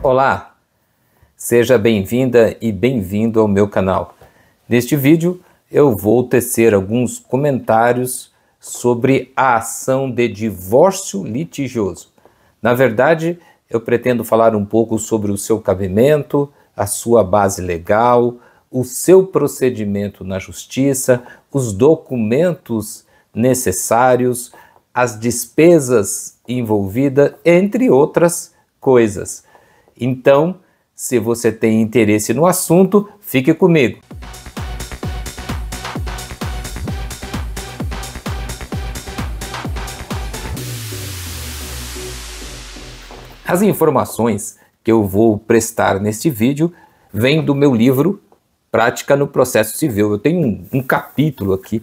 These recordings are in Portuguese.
Olá, seja bem-vinda e bem-vindo ao meu canal. Neste vídeo eu vou tecer alguns comentários sobre a ação de divórcio litigioso. Na verdade, eu pretendo falar um pouco sobre o seu cabimento, a sua base legal, o seu procedimento na justiça, os documentos necessários, as despesas envolvidas, entre outras coisas. Então, se você tem interesse no assunto, fique comigo. As informações que eu vou prestar neste vídeo vêm do meu livro Prática no Processo Civil. Eu tenho um capítulo aqui,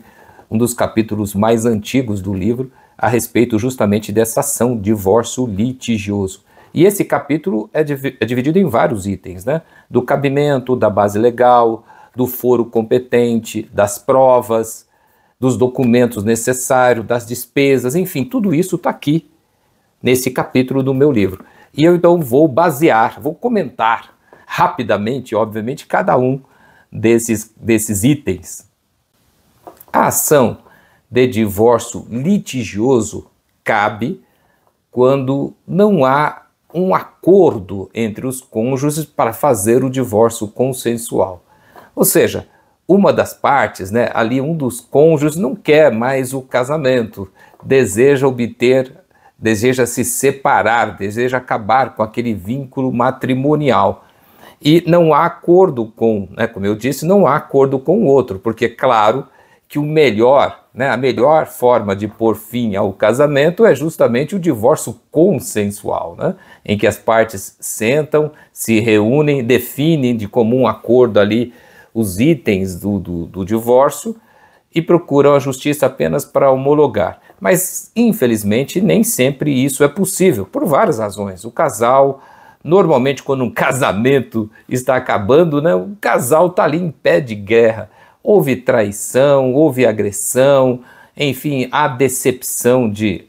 um dos capítulos mais antigos do livro, a respeito justamente dessa ação, divórcio litigioso. E esse capítulo é dividido em vários itens, né? Do cabimento, da base legal, do foro competente, das provas, dos documentos necessários, das despesas, enfim, tudo isso está aqui nesse capítulo do meu livro. E eu então vou comentar rapidamente, obviamente, cada um desses itens. A ação de divórcio litigioso cabe quando não há um acordo entre os cônjuges para fazer o divórcio consensual. Ou seja, uma das partes, né, ali um dos cônjuges não quer mais o casamento, deseja se separar, deseja acabar com aquele vínculo matrimonial. E não há acordo como eu disse, não há acordo com o outro, porque claro que a melhor forma de pôr fim ao casamento é justamente o divórcio consensual, né? Em que as partes sentam, se reúnem, definem de comum acordo ali os itens do divórcio e procuram a justiça apenas para homologar. Mas, infelizmente, nem sempre isso é possível, por várias razões. O casal, normalmente quando um casamento está acabando, né, o casal está ali em pé de guerra. Houve traição, houve agressão, enfim, há decepção de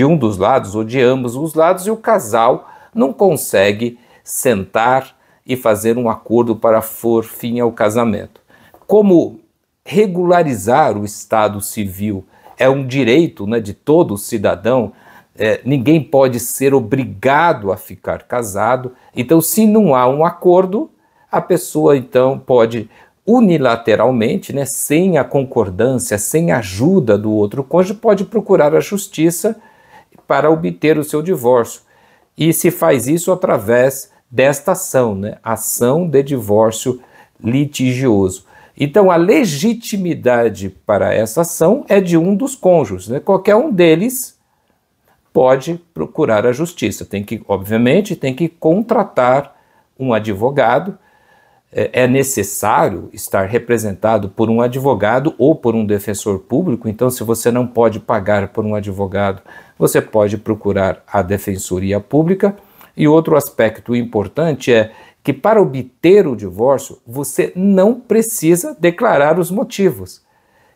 um dos lados ou de ambos os lados e o casal não consegue sentar e fazer um acordo para pôr fim ao casamento. Como regularizar o estado civil é um direito, né, de todo cidadão, ninguém pode ser obrigado a ficar casado, então se não há um acordo, a pessoa então pode unilateralmente, né, sem a concordância, sem a ajuda do outro cônjuge, pode procurar a justiça para obter o seu divórcio. E se faz isso através desta ação, né, ação de divórcio litigioso. Então a legitimidade para essa ação é de um dos cônjuges, né? Qualquer um deles pode procurar a justiça. Obviamente, tem que contratar um advogado. É necessário estar representado por um advogado ou por um defensor público, então se você não pode pagar por um advogado, você pode procurar a Defensoria Pública. E outro aspecto importante é que para obter o divórcio, você não precisa declarar os motivos.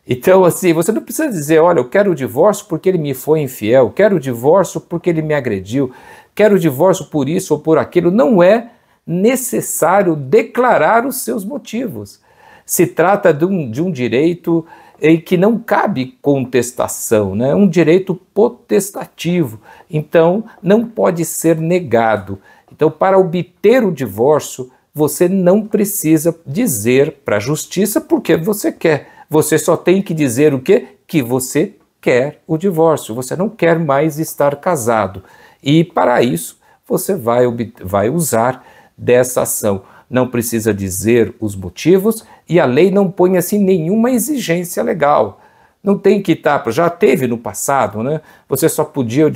Então, assim, você não precisa dizer, olha, eu quero o divórcio porque ele me foi infiel, quero o divórcio porque ele me agrediu, quero o divórcio por isso ou por aquilo. Não é necessário declarar os seus motivos. Se trata de um direito em que não cabe contestação, né? Um direito potestativo, então não pode ser negado. Então, para obter o divórcio, você não precisa dizer para a justiça porque você quer. Você só tem que dizer o quê? Que você quer o divórcio, você não quer mais estar casado. E para isso, você vai usar dessa ação. Não precisa dizer os motivos e a lei não põe assim nenhuma exigência legal. Não tem que estar, já teve no passado, né? Você só podia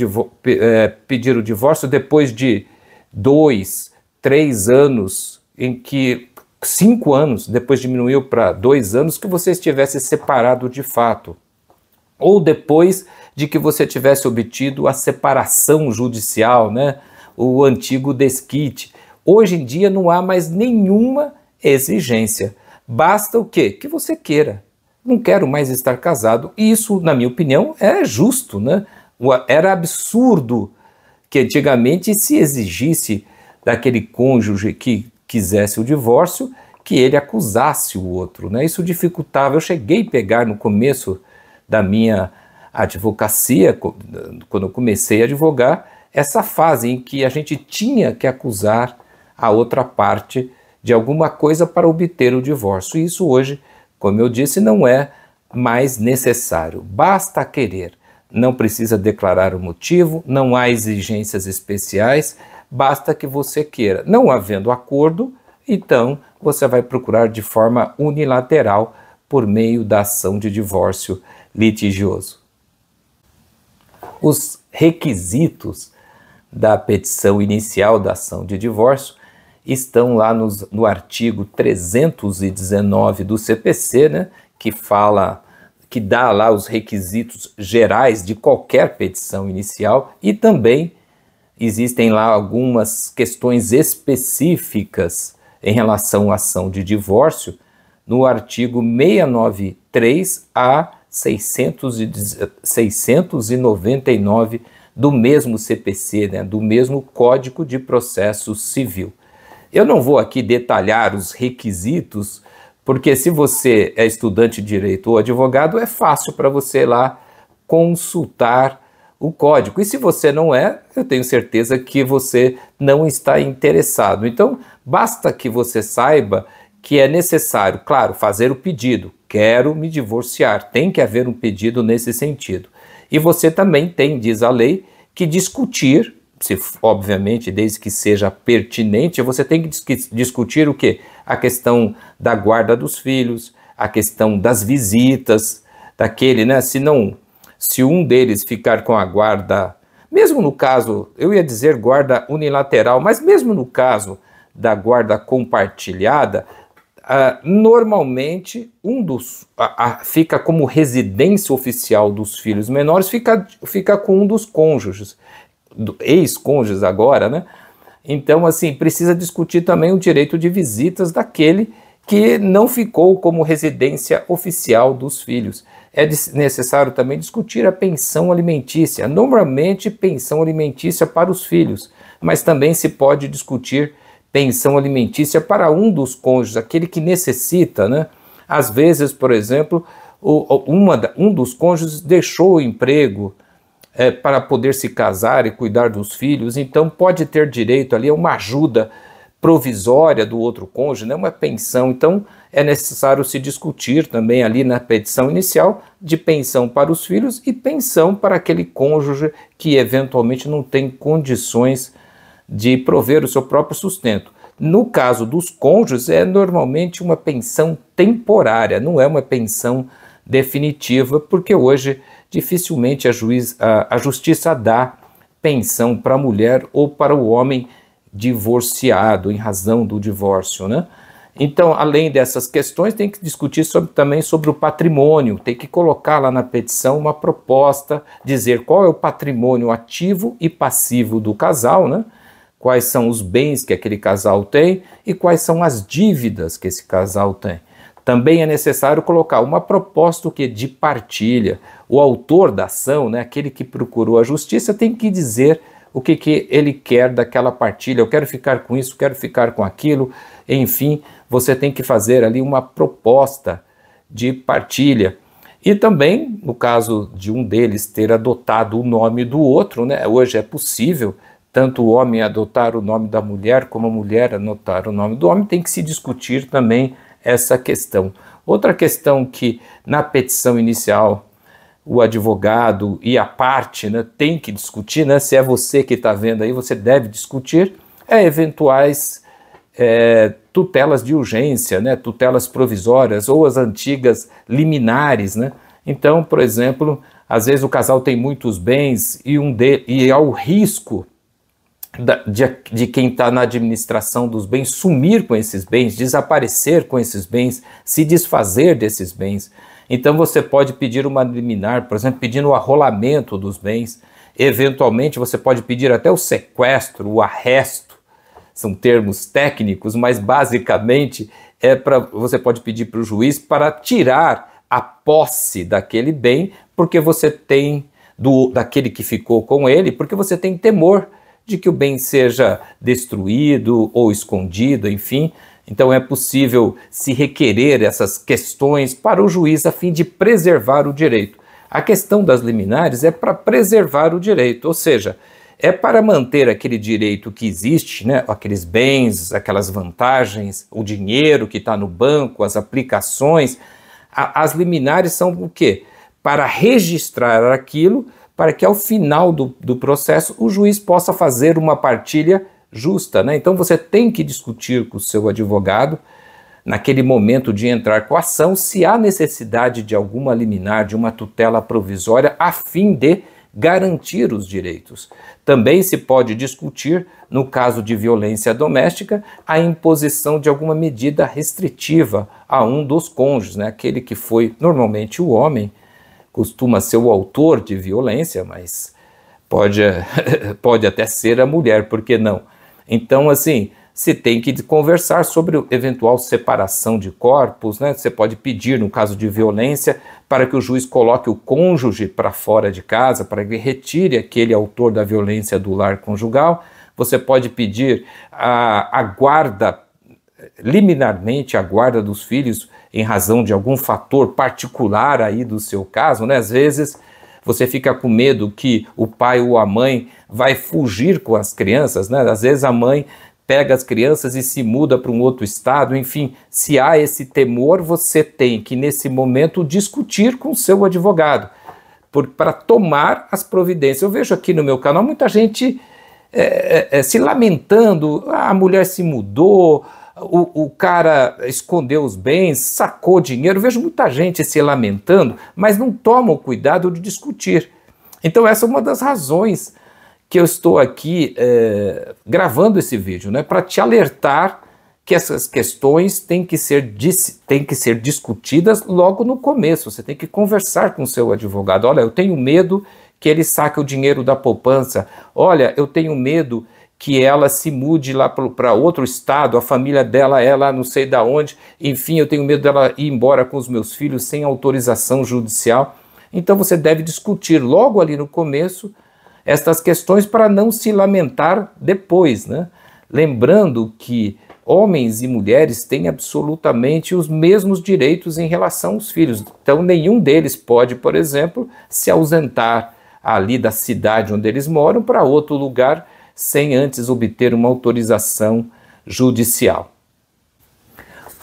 pedir o divórcio depois de 2, 3 anos, 5 anos, depois diminuiu para 2 anos, que você estivesse separado de fato. Ou depois de que você tivesse obtido a separação judicial, né? O antigo desquite. Hoje em dia não há mais nenhuma exigência. Basta o quê? Que você queira. Não quero mais estar casado. E isso, na minha opinião, é justo, né? Era absurdo que antigamente se exigisse daquele cônjuge que quisesse o divórcio, que ele acusasse o outro, né? Isso dificultava. Eu cheguei a pegar no começo da minha advocacia, quando eu comecei a advogar, essa fase em que a gente tinha que acusar a outra parte de alguma coisa para obter o divórcio. E isso hoje, como eu disse, não é mais necessário. Basta querer. Não precisa declarar o motivo, não há exigências especiais, basta que você queira. Não havendo acordo, então você vai procurar de forma unilateral por meio da ação de divórcio litigioso. Os requisitos da petição inicial da ação de divórcio estão lá no artigo 319 do CPC, né, que dá lá os requisitos gerais de qualquer petição inicial, e também existem lá algumas questões específicas em relação à ação de divórcio no artigo 693 a 699 do mesmo CPC, né, do mesmo Código de Processo Civil. Eu não vou aqui detalhar os requisitos, porque se você é estudante de direito ou advogado, é fácil para você lá consultar o código. E se você não é, eu tenho certeza que você não está interessado. Então, basta que você saiba que é necessário, claro, fazer o pedido. Quero me divorciar. Tem que haver um pedido nesse sentido. E você também tem, diz a lei, que discutir, obviamente, desde que seja pertinente, você tem que discutir o quê? A questão da guarda dos filhos, a questão das visitas, daquele, né? Se um deles ficar com a guarda, mesmo no caso, eu ia dizer guarda unilateral, mas mesmo no caso da guarda compartilhada, normalmente fica como residência oficial dos filhos menores, fica com um dos cônjuges, ex-cônjuges agora, né? Então, assim, precisa discutir também o direito de visitas daquele que não ficou como residência oficial dos filhos. É necessário também discutir a pensão alimentícia, normalmente pensão alimentícia para os filhos, mas também se pode discutir pensão alimentícia para um dos cônjuges, aquele que necessita, né? Às vezes, por exemplo, um dos cônjuges deixou o emprego para poder se casar e cuidar dos filhos, então pode ter direito ali a uma ajuda provisória do outro cônjuge, né? Uma pensão. Então é necessário se discutir também ali na petição inicial de pensão para os filhos e pensão para aquele cônjuge que eventualmente não tem condições de prover o seu próprio sustento. No caso dos cônjuges, é normalmente uma pensão temporária, não é uma pensão definitiva, porque hoje dificilmente a justiça dá pensão para a mulher ou para o homem divorciado em razão do divórcio, né? Então, além dessas questões, tem que discutir também sobre o patrimônio, tem que colocar lá na petição uma proposta, dizer qual é o patrimônio ativo e passivo do casal, né? Quais são os bens que aquele casal tem e quais são as dívidas que esse casal tem. Também é necessário colocar uma proposta de partilha. O autor da ação, né, aquele que procurou a justiça, tem que dizer o que ele quer daquela partilha. Eu quero ficar com isso, quero ficar com aquilo. Enfim, você tem que fazer ali uma proposta de partilha. E também, no caso de um deles ter adotado o nome do outro, né, hoje é possível tanto o homem adotar o nome da mulher como a mulher adotar o nome do homem, tem que se discutir também essa questão. Outra questão que na petição inicial o advogado e a parte, né, tem que discutir, né, se é você que está vendo aí, você deve discutir, eventuais tutelas de urgência, né, tutelas provisórias ou as antigas liminares, né? Então, por exemplo, às vezes o casal tem muitos bens e há o risco de quem está na administração dos bens sumir com esses bens, desaparecer com esses bens, se desfazer desses bens. Então você pode pedir uma liminar, por exemplo, pedindo o arrolamento dos bens. Eventualmente você pode pedir até o sequestro, o arresto. São termos técnicos, mas basicamente você pode pedir para o juiz para tirar a posse daquele bem, porque você tem daquele que ficou com ele, porque você tem temor de que o bem seja destruído ou escondido, enfim. Então é possível se requerer essas questões para o juiz a fim de preservar o direito. A questão das liminares é para preservar o direito, ou seja, é para manter aquele direito que existe, né, aqueles bens, aquelas vantagens, o dinheiro que está no banco, as aplicações. As liminares são o quê? Para registrar aquilo, para que ao final do processo o juiz possa fazer uma partilha justa, né? Então você tem que discutir com o seu advogado, naquele momento de entrar com a ação, se há necessidade de alguma liminar, de uma tutela provisória, a fim de garantir os direitos. Também se pode discutir, no caso de violência doméstica, a imposição de alguma medida restritiva a um dos cônjuges, né? Aquele que foi normalmente o homem, costuma ser o autor de violência, mas pode até ser a mulher, por que não? Então, assim, se tem que conversar sobre eventual separação de corpos, né? Você pode pedir, no caso de violência, para que o juiz coloque o cônjuge para fora de casa, para que retire aquele autor da violência do lar conjugal. Você pode pedir a guarda, liminarmente a guarda dos filhos, em razão de algum fator particular aí do seu caso, né? Às vezes você fica com medo que o pai ou a mãe vai fugir com as crianças, né? Às vezes a mãe pega as crianças e se muda para um outro estado, enfim, se há esse temor, você tem que, nesse momento, discutir com o seu advogado, para tomar as providências. Eu vejo aqui no meu canal muita gente se lamentando, a mulher se mudou, o cara escondeu os bens, sacou dinheiro. Eu vejo muita gente se lamentando, mas não toma o cuidado de discutir. Então essa é uma das razões que eu estou aqui gravando esse vídeo, né, para te alertar que essas questões têm que ser discutidas logo no começo. Você tem que conversar com o seu advogado. Olha, eu tenho medo que ele saque o dinheiro da poupança. Olha, eu tenho medo que ela se mude lá para outro estado, a família dela é lá não sei da onde, enfim, eu tenho medo dela ir embora com os meus filhos sem autorização judicial. Então você deve discutir logo ali no começo estas questões para não se lamentar depois, né? Lembrando que homens e mulheres têm absolutamente os mesmos direitos em relação aos filhos. Então nenhum deles pode, por exemplo, se ausentar ali da cidade onde eles moram para outro lugar sem antes obter uma autorização judicial.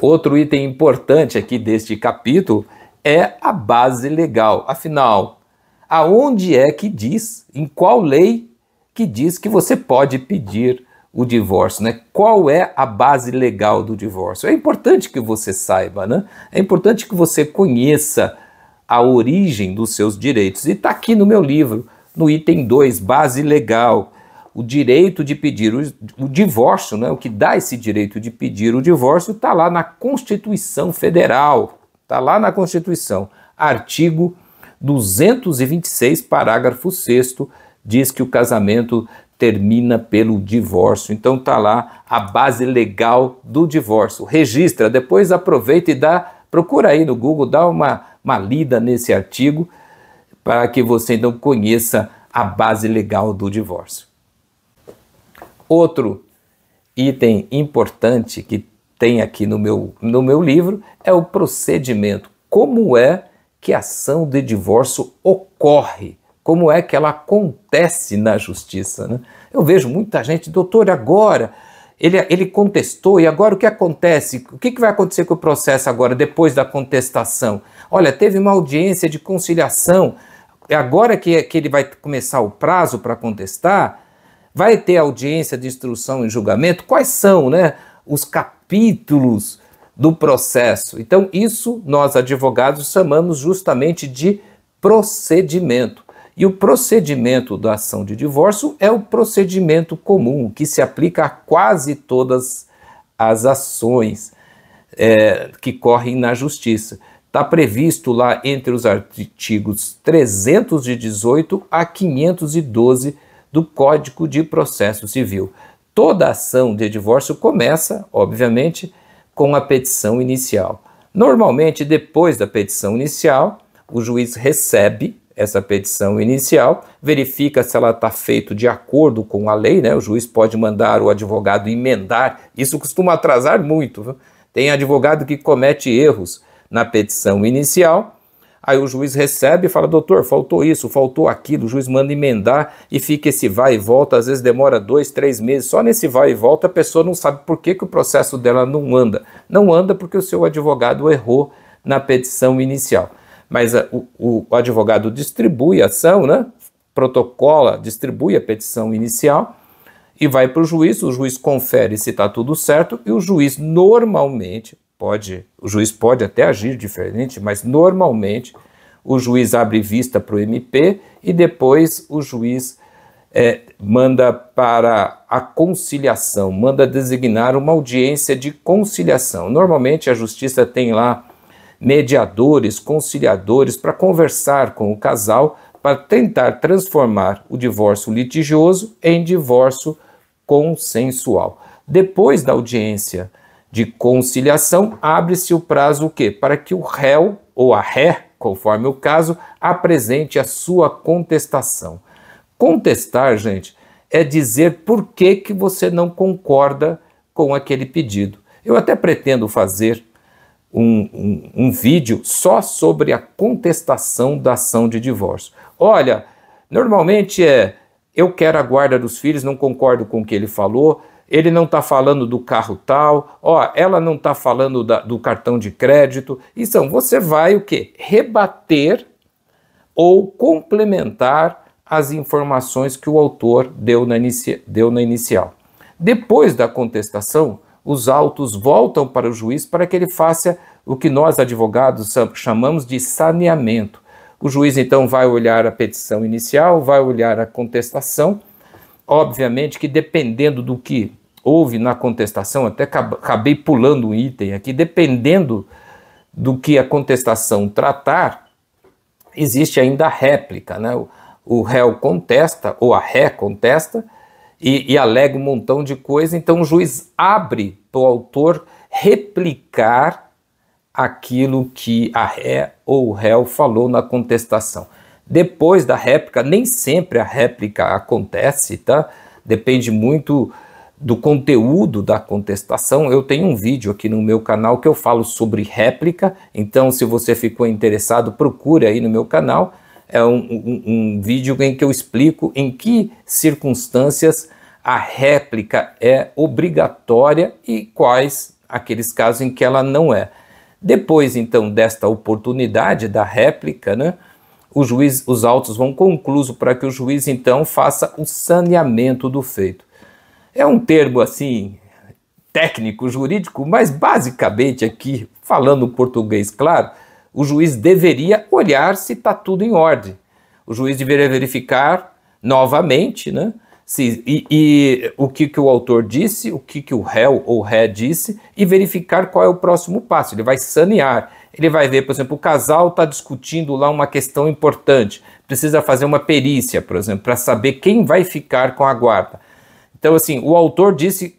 Outro item importante aqui deste capítulo é a base legal. Afinal, aonde é que diz, em qual lei que diz que você pode pedir o divórcio, né? Qual é a base legal do divórcio? É importante que você saiba, né? É importante que você conheça a origem dos seus direitos. E está aqui no meu livro, no item 2, base legal. O direito de pedir o divórcio, né? O que dá esse direito de pedir o divórcio está lá na Constituição Federal. Está lá na Constituição. Artigo 226, parágrafo 6º, diz que o casamento termina pelo divórcio. Então está lá a base legal do divórcio. Registra, depois aproveita e procura aí no Google, dá uma lida nesse artigo para que você então conheça a base legal do divórcio. Outro item importante que tem aqui no meu livro é o procedimento. Como é que a ação de divórcio ocorre? Como é que ela acontece na justiça, né? Eu vejo muita gente, doutor, agora ele contestou e agora o que acontece? O que vai acontecer com o processo agora, depois da contestação? Olha, teve uma audiência de conciliação, agora que ele vai começar o prazo para contestar, vai ter audiência de instrução e julgamento? Quais são, né, os capítulos do processo? Então isso nós advogados chamamos justamente de procedimento. E o procedimento da ação de divórcio é o procedimento comum, que se aplica a quase todas as ações que correm na justiça. Está previsto lá entre os artigos 318 a 512 do Código de Processo Civil. Toda ação de divórcio começa, obviamente, com a petição inicial. Normalmente, depois da petição inicial, o juiz recebe essa petição inicial, verifica se ela está feita de acordo com a lei, né? O juiz pode mandar o advogado emendar, isso costuma atrasar muito, viu? Tem advogado que comete erros na petição inicial, aí o juiz recebe e fala, doutor, faltou isso, faltou aquilo, o juiz manda emendar e fica esse vai e volta, às vezes demora 2, 3 meses, só nesse vai e volta a pessoa não sabe por que o processo dela não anda. Não anda porque o seu advogado errou na petição inicial. Mas o advogado distribui a ação, né? Protocola, distribui a petição inicial e vai para o juiz confere se está tudo certo e o juiz normalmente o juiz pode até agir diferente, mas normalmente o juiz abre vista para o MP e depois o juiz manda para a conciliação, manda designar uma audiência de conciliação. Normalmente a justiça tem lá mediadores, conciliadores para conversar com o casal para tentar transformar o divórcio litigioso em divórcio consensual. Depois da audiência de conciliação, abre-se o prazo o quê? Para que o réu ou a ré, conforme o caso, apresente a sua contestação. Contestar, gente, é dizer por que você não concorda com aquele pedido. Eu até pretendo fazer um vídeo só sobre a contestação da ação de divórcio. Olha, normalmente eu quero a guarda dos filhos, não concordo com o que ele falou, ele não está falando do carro tal, ela não está falando do cartão de crédito. Então, você vai o quê? Rebater ou complementar as informações que o autor deu na inicial. Depois da contestação, os autos voltam para o juiz para que ele faça o que nós advogados chamamos de saneamento. O juiz então vai olhar a petição inicial, vai olhar a contestação. Obviamente que dependendo do que houve na contestação, até acabei pulando um item aqui, dependendo do que a contestação tratar, existe ainda a réplica, né? O réu contesta, ou a ré contesta, e alega um montão de coisa, então o juiz abre para o autor replicar aquilo que a ré ou o réu falou na contestação. Depois da réplica, nem sempre a réplica acontece, tá? Depende muito do conteúdo da contestação. Eu tenho um vídeo aqui no meu canal que eu falo sobre réplica, então se você ficou interessado, procure aí no meu canal. É um vídeo em que eu explico em que circunstâncias a réplica é obrigatória e quais aqueles casos em que ela não é. Depois, então, desta oportunidade da réplica, né, os autos vão conclusos para que o juiz, então, faça o saneamento do feito. É um termo, assim, técnico, jurídico, mas basicamente aqui, falando português claro, o juiz deveria olhar se está tudo em ordem. O juiz deveria verificar novamente, né, o que o autor disse, o que o réu ou ré disse, e verificar qual é o próximo passo. Ele vai sanear, ele vai ver, por exemplo, o casal está discutindo lá uma questão importante, precisa fazer uma perícia, por exemplo, para saber quem vai ficar com a guarda. Então, assim, o autor disse,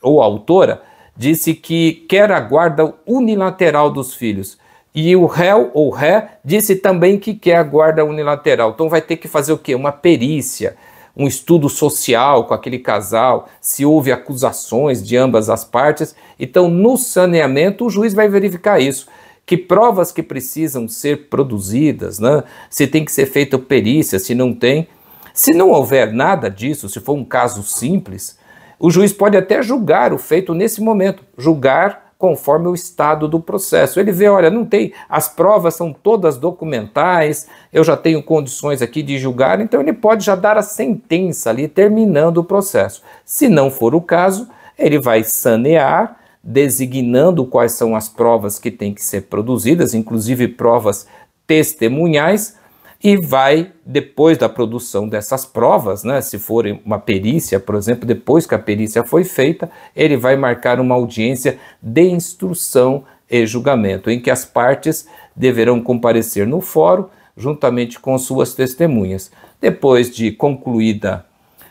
ou a autora, disse que quer a guarda unilateral dos filhos. E o réu ou ré disse também que quer a guarda unilateral. Então vai ter que fazer o quê? Uma perícia, um estudo social com aquele casal, se houve acusações de ambas as partes. Então, no saneamento, o juiz vai verificar isso. Que provas que precisam ser produzidas, né? Se tem que ser feita perícia, se não tem. Se não houver nada disso, se for um caso simples, o juiz pode até julgar o feito nesse momento, julgar conforme o estado do processo. Ele vê, olha, não tem, as provas são todas documentais, eu já tenho condições aqui de julgar, então ele pode já dar a sentença ali, terminando o processo. Se não for o caso, ele vai sanear, designando quais são as provas que têm que ser produzidas, inclusive provas testemunhais, e vai, depois da produção dessas provas, né, se for uma perícia, por exemplo, depois que a perícia foi feita, ele vai marcar uma audiência de instrução e julgamento, em que as partes deverão comparecer no fórum, juntamente com suas testemunhas. Depois de concluída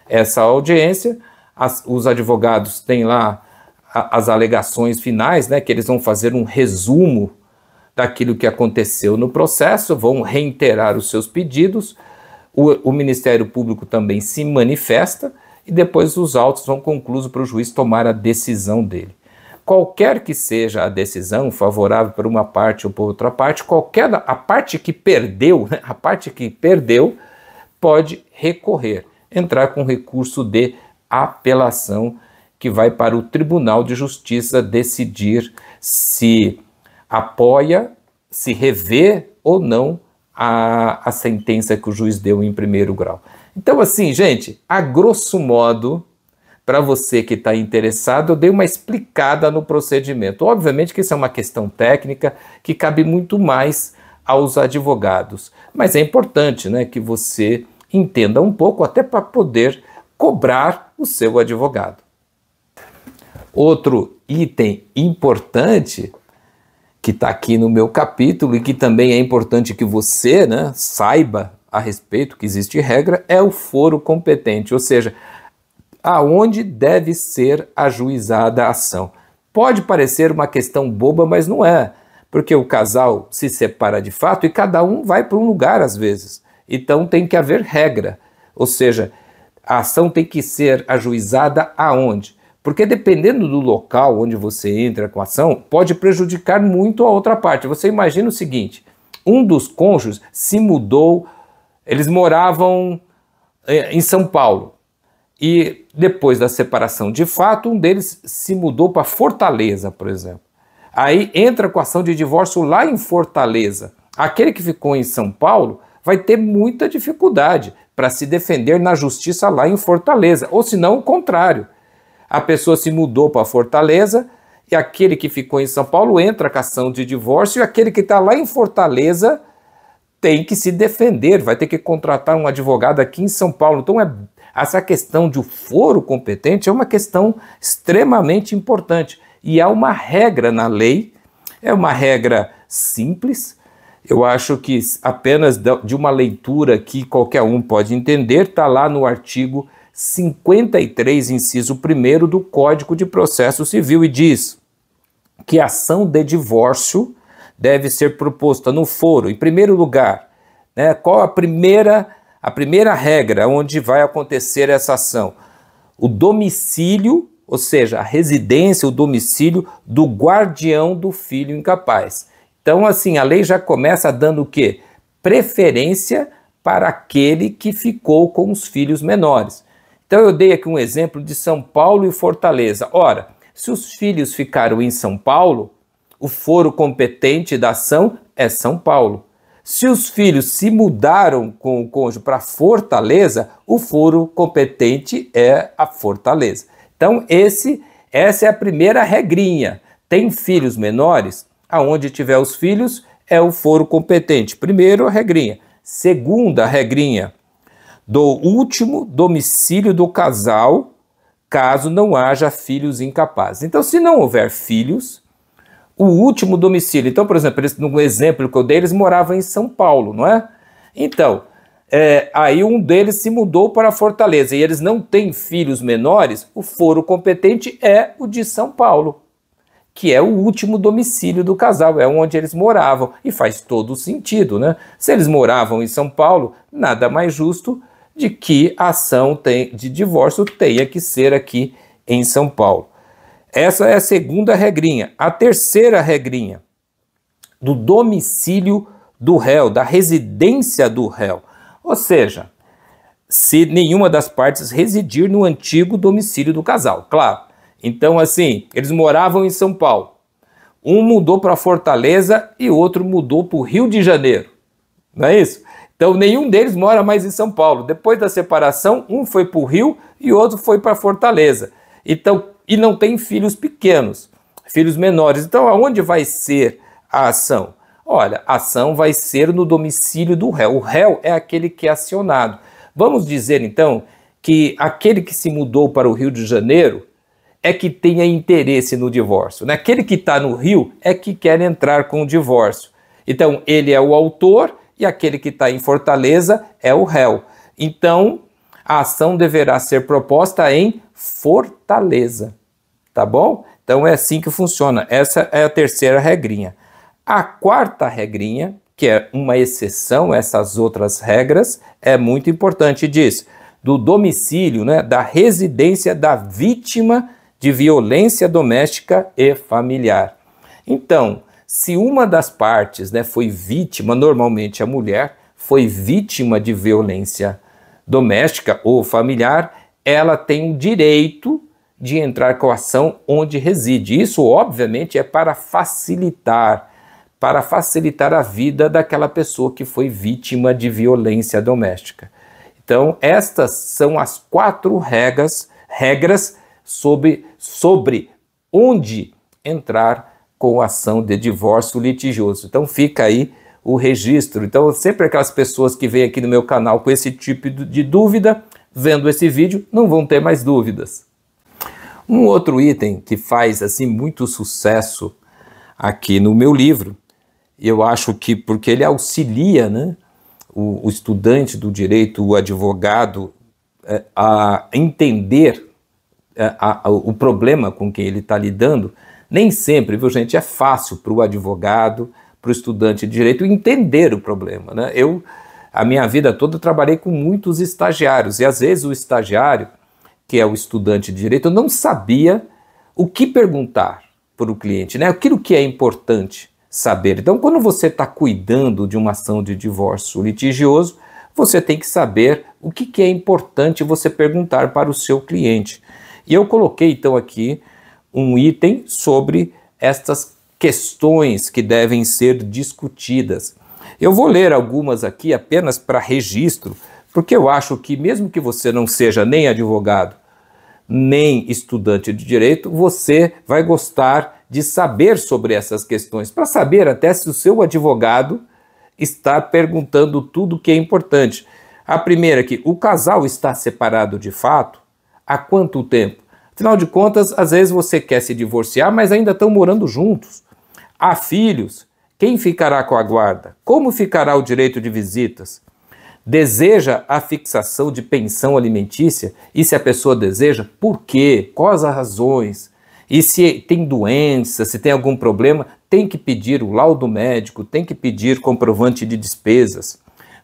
essa audiência, os advogados têm lá as alegações finais, né, que eles vão fazer um resumo daquilo que aconteceu no processo, vão reiterar os seus pedidos, o Ministério Público também se manifesta e depois os autos vão conclusos para o juiz tomar a decisão dele. Qualquer que seja a decisão, favorável por uma parte ou por outra parte, a parte que perdeu, né, a parte que perdeu pode recorrer, entrar com recurso de apelação que vai para o Tribunal de Justiça decidir se apoia, se revê ou não a sentença que o juiz deu em primeiro grau. Então, assim, gente, a grosso modo, para você que está interessado, eu dei uma explicada no procedimento. Obviamente que isso é uma questão técnica que cabe muito mais aos advogados, mas é importante, né, que você entenda um pouco até para poder cobrar o seu advogado. Outro item importante que está aqui no meu capítulo e que também é importante que você, né, saiba a respeito, que existe regra, é o foro competente, ou seja, aonde deve ser ajuizada a ação. Pode parecer uma questão boba, mas não é, porque o casal se separa de fato e cada um vai para um lugar às vezes. Então tem que haver regra, ou seja, a ação tem que ser ajuizada aonde? Porque dependendo do local onde você entra com a ação, pode prejudicar muito a outra parte. Você imagina o seguinte, um dos cônjuges se mudou, eles moravam em São Paulo, e depois da separação de fato, um deles se mudou para Fortaleza, por exemplo. Aí entra com a ação de divórcio lá em Fortaleza. Aquele que ficou em São Paulo vai ter muita dificuldade para se defender na justiça lá em Fortaleza, ou se não o contrário. A pessoa se mudou para Fortaleza e aquele que ficou em São Paulo entra com a ação de divórcio e aquele que está lá em Fortaleza tem que se defender, vai ter que contratar um advogado aqui em São Paulo. Então essa questão de foro competente é uma questão extremamente importante e há uma regra na lei, é uma regra simples, eu acho que apenas de uma leitura que qualquer um pode entender, está lá no artigo 53, inciso 1º do Código de Processo Civil e diz que a ação de divórcio deve ser proposta no foro, em primeiro lugar, né, qual a primeira regra onde vai acontecer essa ação? O domicílio, ou seja, a residência, o domicílio do guardião do filho incapaz. Então, assim, a lei já começa dando o quê? Preferência para aquele que ficou com os filhos menores. Então, eu dei aqui um exemplo de São Paulo e Fortaleza. Ora, se os filhos ficaram em São Paulo, o foro competente da ação é São Paulo. Se os filhos se mudaram com o cônjuge para Fortaleza, o foro competente é a Fortaleza. Então, essa é a primeira regrinha. Tem filhos menores? Aonde tiver os filhos, é o foro competente. Primeiro, a regrinha. Segunda regrinha, do último domicílio do casal, caso não haja filhos incapazes. Então, se não houver filhos, o último domicílio. Então, por exemplo, no exemplo que eu dei, eles moravam em São Paulo, não é? Então, aí um deles se mudou para Fortaleza e eles não têm filhos menores, o foro competente é o de São Paulo, que é o último domicílio do casal, é onde eles moravam, e faz todo sentido, né? Se eles moravam em São Paulo, nada mais justo de que a ação de divórcio tenha que ser aqui em São Paulo. Essa é a segunda regrinha. A terceira regrinha, do domicílio do réu, da residência do réu. Ou seja, se nenhuma das partes residir no antigo domicílio do casal, claro. Então, assim, eles moravam em São Paulo. Um mudou para Fortaleza e o outro mudou para o Rio de Janeiro. Não é isso? Então, nenhum deles mora mais em São Paulo. Depois da separação, um foi para o Rio e o outro foi para Fortaleza. Então, e não tem filhos pequenos, filhos menores. Então, aonde vai ser a ação? Olha, a ação vai ser no domicílio do réu. O réu é aquele que é acionado. Vamos dizer, então, que aquele que se mudou para o Rio de Janeiro é que tenha interesse no divórcio, né? Aquele que está no Rio é que quer entrar com o divórcio. Então, ele é o autor e aquele que está em Fortaleza é o réu. Então, a ação deverá ser proposta em Fortaleza, tá bom? Então, é assim que funciona. Essa é a terceira regrinha. A quarta regrinha, que é uma exceção a essas outras regras, é muito importante, diz, do domicílio, né, da residência da vítima de violência doméstica e familiar. Então, se uma das partes, né, foi vítima, normalmente a mulher, foi vítima de violência doméstica ou familiar, ela tem o direito de entrar com a ação onde reside. Isso, obviamente, é para facilitar a vida daquela pessoa que foi vítima de violência doméstica. Então, estas são as 4 regras sobre onde entrar com ação de divórcio litigioso. Então, fica aí o registro. Então, sempre aquelas pessoas que vêm aqui no meu canal com esse tipo de dúvida, vendo esse vídeo, não vão ter mais dúvidas. Um outro item que faz assim muito sucesso aqui no meu livro, eu acho que porque ele auxilia, né, o estudante do direito, o advogado, a entender o problema com que ele está lidando. Nem sempre, viu, gente, é fácil para o advogado, para o estudante de direito entender o problema, né? A minha vida toda, trabalhei com muitos estagiários, e às vezes o estagiário, que é o estudante de direito, não sabia o que perguntar para o cliente, né? Aquilo que é importante saber. Então, quando você está cuidando de uma ação de divórcio litigioso, você tem que saber o que é importante você perguntar para o seu cliente. E eu coloquei, então, aqui um item sobre estas questões que devem ser discutidas. Eu vou ler algumas aqui apenas para registro, porque eu acho que mesmo que você não seja nem advogado, nem estudante de direito, você vai gostar de saber sobre essas questões, para saber até se o seu advogado está perguntando tudo o que é importante. A primeira aqui, o casal está separado de fato? Há quanto tempo? Afinal de contas, às vezes você quer se divorciar, mas ainda estão morando juntos. Há filhos? Quem ficará com a guarda? Como ficará o direito de visitas? Deseja a fixação de pensão alimentícia? E se a pessoa deseja, por quê? Quais as razões? E se tem doença, se tem algum problema, tem que pedir o laudo médico, tem que pedir comprovante de despesas.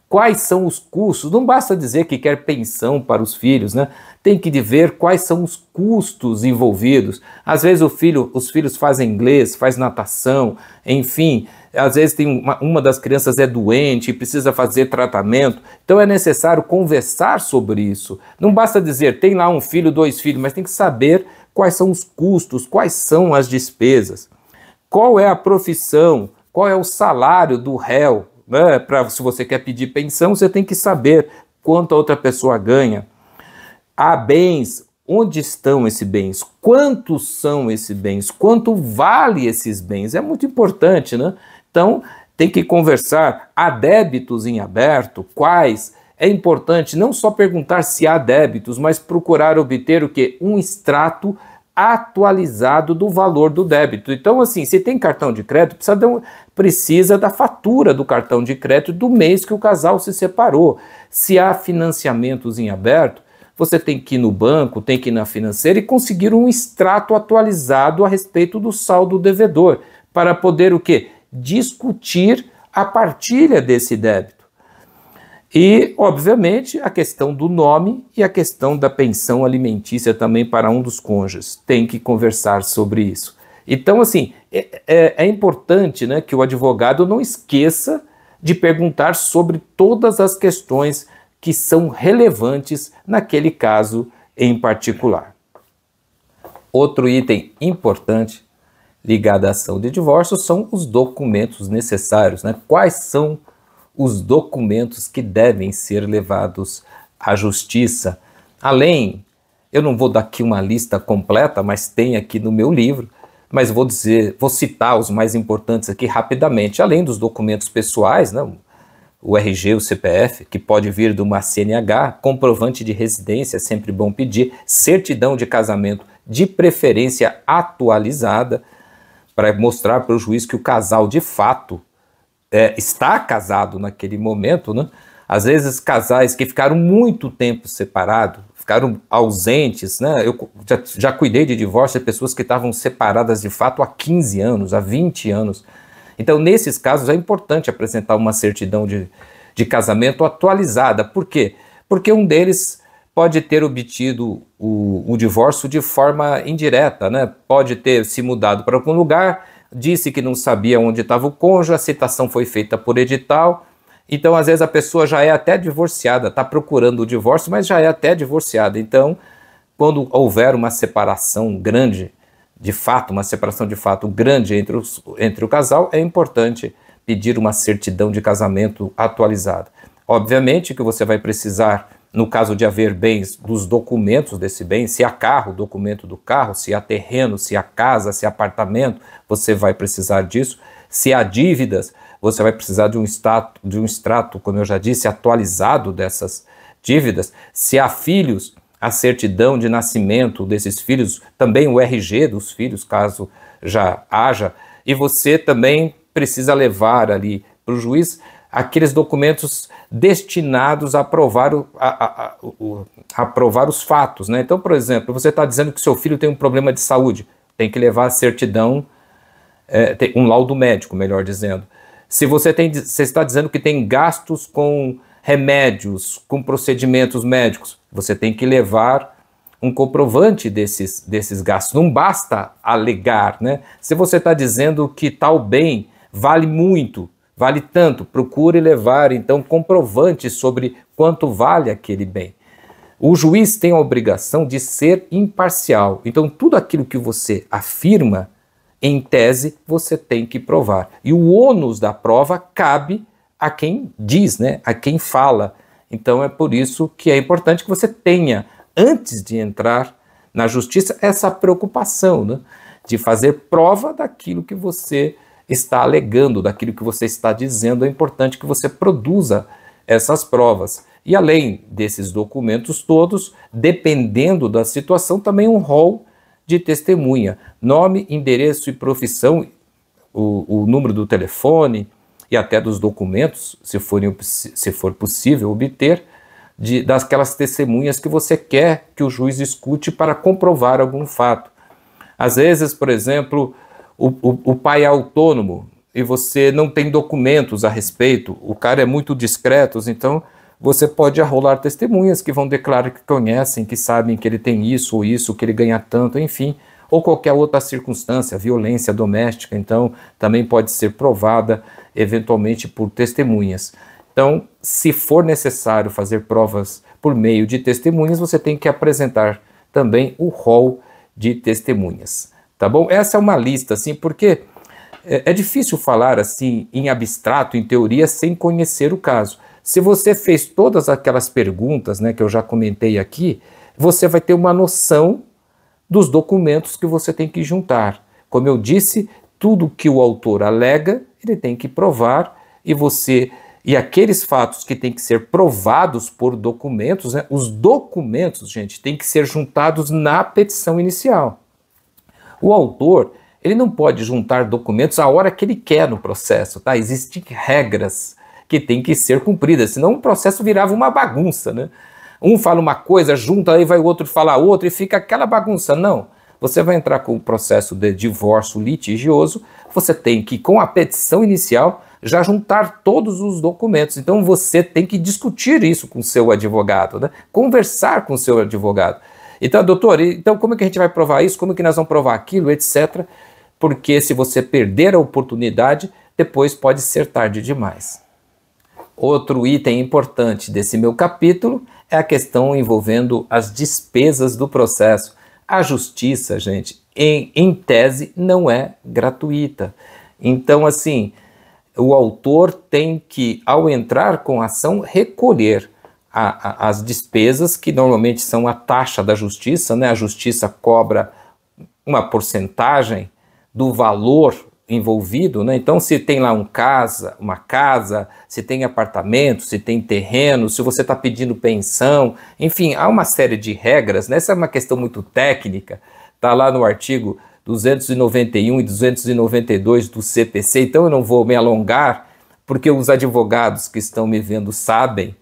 Quais são os custos? Não basta dizer que quer pensão para os filhos, né? Tem que ver quais são os custos envolvidos. Às vezes os filhos fazem inglês, faz natação, enfim, às vezes tem uma das crianças é doente e precisa fazer tratamento. Então é necessário conversar sobre isso. Não basta dizer, tem lá um filho, 2 filhos, mas tem que saber quais são os custos, quais são as despesas. Qual é a profissão, qual é o salário do réu, né? Se você quer pedir pensão, você tem que saber quanto a outra pessoa ganha. Há bens, onde estão esses bens? Quantos são esses bens? Quanto vale esses bens? É muito importante, né? Então, tem que conversar. Há débitos em aberto? Quais? É importante não só perguntar se há débitos, mas procurar obter o quê? Um extrato atualizado do valor do débito. Então, assim, se tem cartão de crédito, precisa da fatura do cartão de crédito do mês que o casal se separou. Se há financiamentos em aberto, você tem que ir no banco, tem que ir na financeira e conseguir um extrato atualizado a respeito do saldo devedor, para poder o quê? Discutir a partilha desse débito. E, obviamente, a questão do nome e a questão da pensão alimentícia também para um dos cônjuges. Tem que conversar sobre isso. Então, assim, é importante, né, que o advogado não esqueça de perguntar sobre todas as questões que são relevantes naquele caso em particular. Outro item importante ligado à ação de divórcio são os documentos necessários, né? Quais são os documentos que devem ser levados à justiça? Além, eu não vou dar aqui uma lista completa, mas tem aqui no meu livro, mas vou citar os mais importantes aqui rapidamente. Além dos documentos pessoais, né? O RG, o CPF, que pode vir de uma CNH, comprovante de residência, é sempre bom pedir, certidão de casamento, de preferência atualizada, para mostrar para o juiz que o casal de fato está casado naquele momento, né? Às vezes casais que ficaram muito tempo separados, ficaram ausentes, né? Eu já cuidei de divórcio de pessoas que estavam separadas de fato há 15 anos, há 20 anos. Então, nesses casos, é importante apresentar uma certidão de casamento atualizada. Por quê? Porque um deles pode ter obtido o divórcio de forma indireta, né? Pode ter se mudado para algum lugar, disse que não sabia onde estava o cônjuge, a citação foi feita por edital. Então, às vezes, a pessoa já é até divorciada, está procurando o divórcio, mas já é até divorciada. Então, quando houver uma separação grande, de fato, uma separação de fato grande entre o casal, é importante pedir uma certidão de casamento atualizada. Obviamente que você vai precisar, no caso de haver bens, dos documentos desse bem, se há carro, documento do carro, se há terreno, se há casa, se há apartamento, você vai precisar disso. Se há dívidas, você vai precisar de um extrato, como eu já disse, atualizado dessas dívidas. Se há filhos, a certidão de nascimento desses filhos, também o RG dos filhos, caso já haja. E você também precisa levar ali para o juiz aqueles documentos destinados a provar os fatos, né? Então, por exemplo, você está dizendo que seu filho tem um problema de saúde, tem que levar a certidão, um laudo médico, melhor dizendo. Se você está dizendo que tem gastos com remédios, com procedimentos médicos, você tem que levar um comprovante desses gastos. Não basta alegar, né? Se você está dizendo que tal bem vale muito, vale tanto, procure levar, então, comprovante sobre quanto vale aquele bem. O juiz tem a obrigação de ser imparcial. Então, tudo aquilo que você afirma, em tese, você tem que provar. E o ônus da prova cabe a quem diz, né? A quem fala. Então, é por isso que é importante que você tenha, antes de entrar na justiça, essa preocupação, né? De fazer prova daquilo que você está alegando, daquilo que você está dizendo. É importante que você produza essas provas. E além desses documentos todos, dependendo da situação, também um rol de testemunha, nome, endereço e profissão, o número do telefone e até dos documentos, se for possível obter, daquelas testemunhas que você quer que o juiz escute para comprovar algum fato. Às vezes, por exemplo, o pai é autônomo e você não tem documentos a respeito, o cara é muito discreto, então você pode arrolar testemunhas que vão declarar que conhecem, que sabem que ele tem isso ou isso, que ele ganha tanto, enfim, ou qualquer outra circunstância, violência doméstica, então também pode ser provada eventualmente por testemunhas. Então, se for necessário fazer provas por meio de testemunhas, você tem que apresentar também o rol de testemunhas, tá bom? Essa é uma lista, assim, porque é difícil falar assim em abstrato, em teoria, sem conhecer o caso. Se você fez todas aquelas perguntas, né, que eu já comentei aqui, você vai ter uma noção dos documentos que você tem que juntar. Como eu disse, tudo que o autor alega, ele tem que provar, e aqueles fatos que têm que ser provados por documentos, né, os documentos, gente, têm que ser juntados na petição inicial. O autor, ele não pode juntar documentos a hora que ele quer no processo, tá? Existem regras que tem que ser cumprida, senão o processo virava uma bagunça, né? Um fala uma coisa, junta, aí vai o outro falar outra e fica aquela bagunça. Não, você vai entrar com o processo de divórcio litigioso, você tem que, com a petição inicial, já juntar todos os documentos. Então você tem que discutir isso com o seu advogado, né? Conversar com o seu advogado. Então, doutor, então como é que a gente vai provar isso? Como é que nós vamos provar aquilo, etc. Porque se você perder a oportunidade, depois pode ser tarde demais. Outro item importante desse meu capítulo é a questão envolvendo as despesas do processo. A justiça, gente, em tese, não é gratuita. Então, assim, o autor tem que, ao entrar com a ação, recolher as despesas, que normalmente são a taxa da justiça, né? A justiça cobra uma porcentagem do valor envolvido, né? Então, se tem lá uma casa, se tem apartamento, se tem terreno, se você está pedindo pensão, enfim, há uma série de regras, né? Essa é uma questão muito técnica, está lá no artigo 291 e 292 do CPC, então eu não vou me alongar, porque os advogados que estão me vendo sabem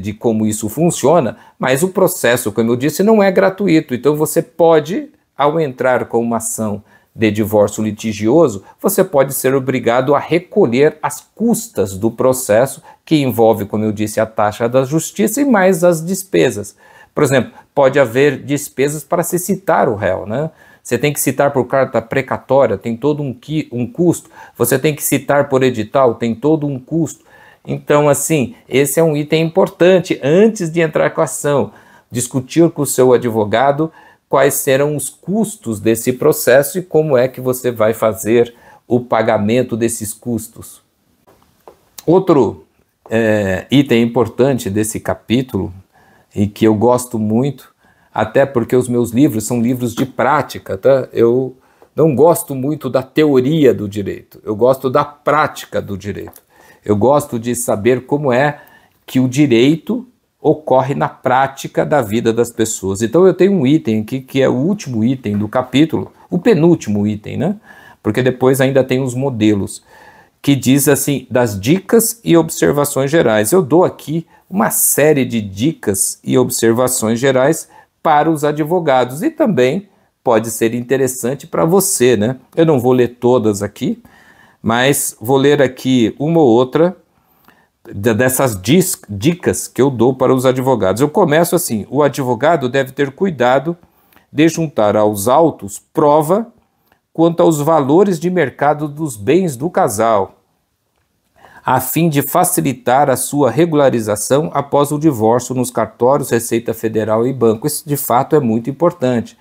de como isso funciona, mas o processo, como eu disse, não é gratuito, então você pode, ao entrar com uma ação de divórcio litigioso, você pode ser obrigado a recolher as custas do processo, que envolve, como eu disse, a taxa da justiça e mais as despesas. Por exemplo, pode haver despesas para se citar o réu, né? Você tem que citar por carta precatória, tem todo um custo. Você tem que citar por edital, tem todo um custo. Então, assim, esse é um item importante antes de entrar com a ação. Discutir com o seu advogado quais serão os custos desse processo e como é que você vai fazer o pagamento desses custos. Outro item importante desse capítulo, e que eu gosto muito, até porque os meus livros são livros de prática, tá? Eu não gosto muito da teoria do direito, eu gosto da prática do direito. Eu gosto de saber como é que o direito ocorre na prática da vida das pessoas. Então eu tenho um item aqui que é o último item do capítulo, o penúltimo item, né? Porque depois ainda tem os modelos, que diz assim, das dicas e observações gerais. Eu dou aqui uma série de dicas e observações gerais para os advogados e também pode ser interessante para você, né? Eu não vou ler todas aqui, mas vou ler aqui uma ou outra dessas dicas que eu dou para os advogados. Eu começo assim: o advogado deve ter cuidado de juntar aos autos prova quanto aos valores de mercado dos bens do casal, a fim de facilitar a sua regularização após o divórcio nos cartórios, Receita Federal e banco. Isso de fato é muito importante,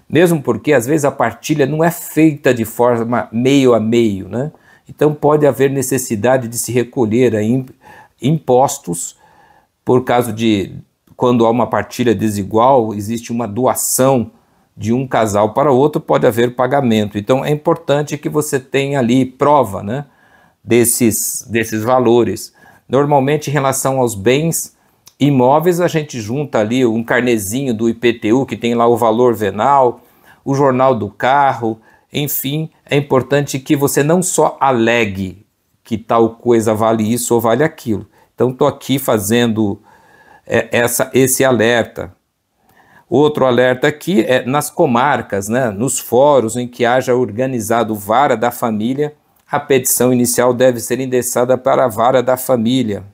mesmo porque às vezes a partilha não é feita de forma meio a meio, né? Então pode haver necessidade de se recolher impostos por causa de, quando há uma partilha desigual, existe uma doação de um casal para outro, pode haver pagamento. Então é importante que você tenha ali prova, né, desses valores. Normalmente em relação aos bens imóveis a gente junta ali um carnezinho do IPTU que tem lá o valor venal, o jornal do carro. Enfim, é importante que você não só alegue que tal coisa vale isso ou vale aquilo. Então, estou aqui fazendo esse alerta. Outro alerta aqui é nas comarcas, né, nos fóruns em que haja organizado vara da família, a petição inicial deve ser endereçada para a vara da família.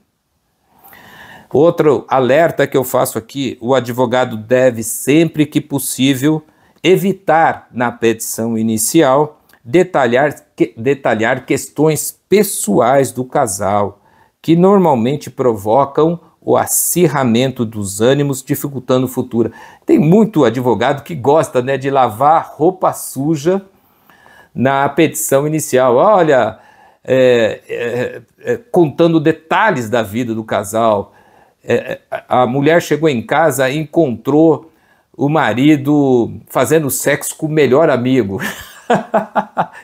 Outro alerta que eu faço aqui: o advogado deve, sempre que possível, evitar na petição inicial detalhar questões pessoais do casal, que normalmente provocam o acirramento dos ânimos, dificultando o futuro. Tem muito advogado que gosta, né, de lavar roupa suja na petição inicial. Olha, contando detalhes da vida do casal. A mulher chegou em casa e encontrou o marido fazendo sexo com o melhor amigo.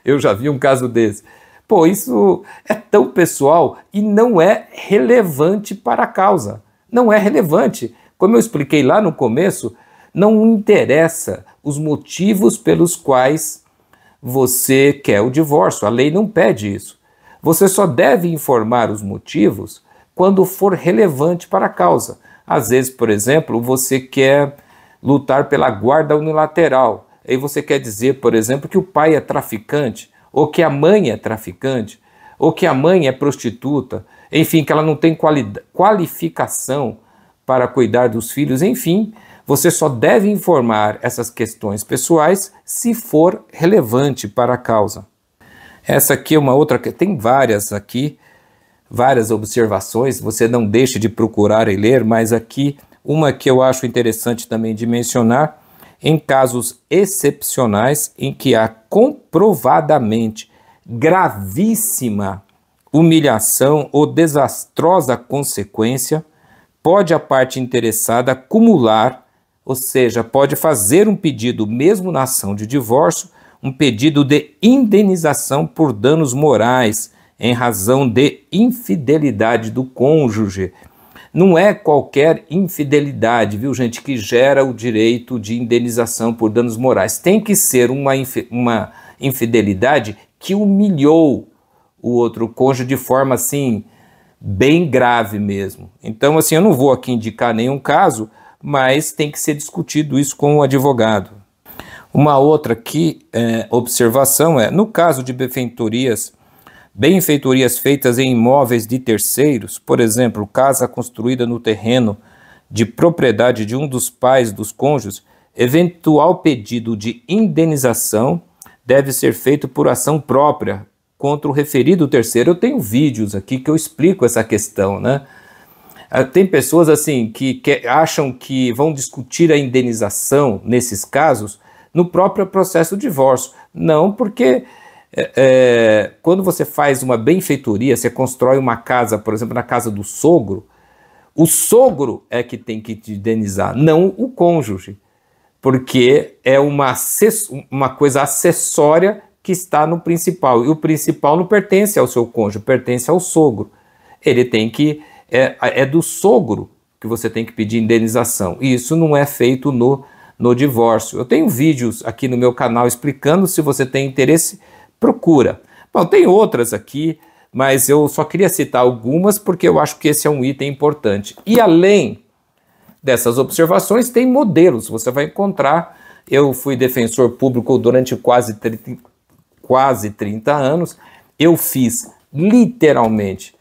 Eu já vi um caso desse. Pô, isso é tão pessoal e não é relevante para a causa. Não é relevante. Como eu expliquei lá no começo, não interessa os motivos pelos quais você quer o divórcio. A lei não pede isso. Você só deve informar os motivos quando for relevante para a causa. Às vezes, por exemplo, você quer lutar pela guarda unilateral. Aí você quer dizer, por exemplo, que o pai é traficante, ou que a mãe é traficante, ou que a mãe é prostituta, enfim, que ela não tem qualificação para cuidar dos filhos. Enfim, você só deve informar essas questões pessoais se for relevante para a causa. Essa aqui é uma outra, tem várias aqui, várias observações, você não deixe de procurar e ler, mas aqui uma que eu acho interessante também de mencionar: em casos excepcionais em que há comprovadamente gravíssima humilhação ou desastrosa consequência, pode a parte interessada acumular, ou seja, pode fazer um pedido, mesmo na ação de divórcio, um pedido de indenização por danos morais em razão de infidelidade do cônjuge. Não é qualquer infidelidade, viu, gente, que gera o direito de indenização por danos morais. Tem que ser uma infidelidade que humilhou o outro cônjuge de forma, assim, bem grave mesmo. Então, assim, eu não vou aqui indicar nenhum caso, mas tem que ser discutido isso com o advogado. Uma outra aqui, observação no caso de benfeitorias feitas em imóveis de terceiros, por exemplo, casa construída no terreno de propriedade de um dos pais dos cônjuges, eventual pedido de indenização deve ser feito por ação própria contra o referido terceiro. Eu tenho vídeos aqui que eu explico essa questão, né? Tem pessoas assim que acham que vão discutir a indenização nesses casos no próprio processo de divórcio. Não, porque quando você faz uma benfeitoria, você constrói uma casa, por exemplo, na casa do sogro, o sogro é que tem que te indenizar, não o cônjuge, porque é uma coisa acessória que está no principal, e o principal não pertence ao seu cônjuge, pertence ao sogro. Ele tem que, é do sogro que você tem que pedir indenização, e isso não é feito no divórcio. Eu tenho vídeos aqui no meu canal explicando, se você tem interesse, procura. Bom, tem outras aqui, mas eu só queria citar algumas porque eu acho que esse é um item importante. E além dessas observações, tem modelos, você vai encontrar. Eu fui defensor público durante quase 30 anos, eu fiz literalmente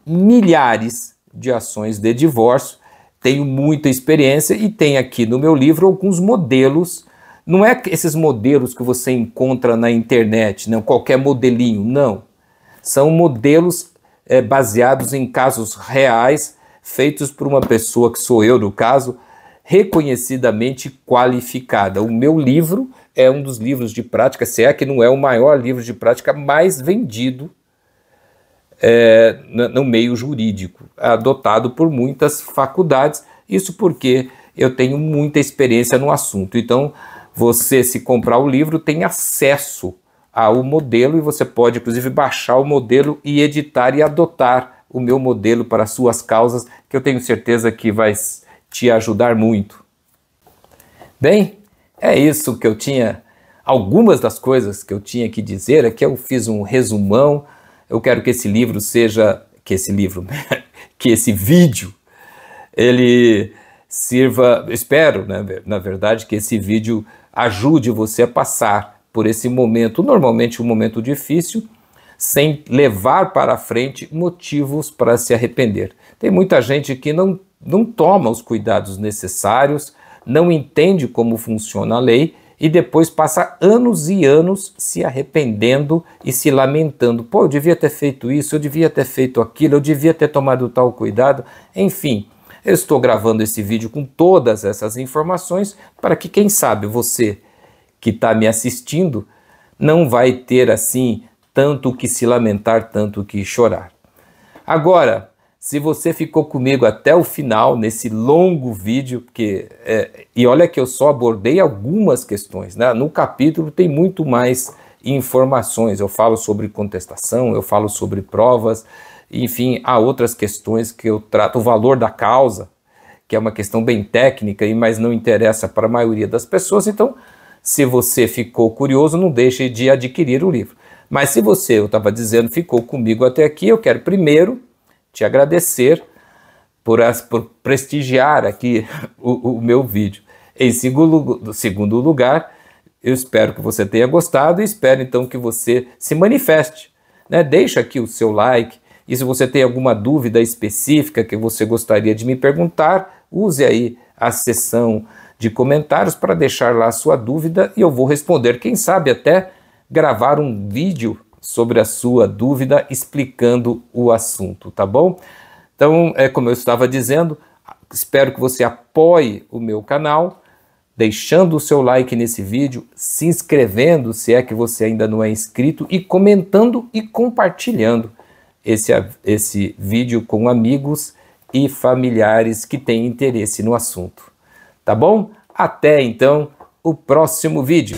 milhares de ações de divórcio, tenho muita experiência e tenho aqui no meu livro alguns modelos. Não é esses modelos que você encontra na internet, não, qualquer modelinho, não. São modelos baseados em casos reais, feitos por uma pessoa, que sou eu no caso, reconhecidamente qualificada. O meu livro é um dos livros de prática, se é que não é o maior livro de prática mais vendido no meio jurídico, adotado por muitas faculdades, isso porque eu tenho muita experiência no assunto. Então, você, se comprar o livro, tem acesso ao modelo e você pode, inclusive, baixar o modelo e editar e adotar o meu modelo para as suas causas, que eu tenho certeza que vai te ajudar muito. Bem, é isso que eu tinha, algumas das coisas que eu tinha que dizer, é que eu fiz um resumão. Eu quero que esse livro seja, que esse vídeo, ele sirva, espero, né, na verdade, que esse vídeo ajude você a passar por esse momento, normalmente um momento difícil, sem levar para frente motivos para se arrepender. Tem muita gente que não toma os cuidados necessários, não entende como funciona a lei e depois passa anos e anos se arrependendo e se lamentando. Pô, eu devia ter feito isso, eu devia ter feito aquilo, eu devia ter tomado tal cuidado. Enfim, eu estou gravando esse vídeo com todas essas informações para que, quem sabe, você que está me assistindo não vai ter assim tanto que se lamentar, tanto que chorar. Agora, se você ficou comigo até o final, nesse longo vídeo, e olha que eu só abordei algumas questões, né? No capítulo tem muito mais informações, eu falo sobre contestação, eu falo sobre provas, enfim, há outras questões que eu trato, o valor da causa, que é uma questão bem técnica, mas não interessa para a maioria das pessoas. Então, se você ficou curioso, não deixe de adquirir o livro. Mas se você, eu estava dizendo, ficou comigo até aqui, eu quero primeiro te agradecer por prestigiar aqui o meu vídeo. Em segundo lugar, eu espero que você tenha gostado e espero então que você se manifeste, né? Deixa aqui o seu like e se você tem alguma dúvida específica que você gostaria de me perguntar, use aí a seção de comentários para deixar lá a sua dúvida e eu vou responder. Quem sabe até gravar um vídeo sobre a sua dúvida explicando o assunto, tá bom? Então, como eu estava dizendo, espero que você apoie o meu canal, deixando o seu like nesse vídeo, se inscrevendo se é que você ainda não é inscrito e comentando e compartilhando esse vídeo com amigos e familiares que têm interesse no assunto. Tá bom? Até então o próximo vídeo.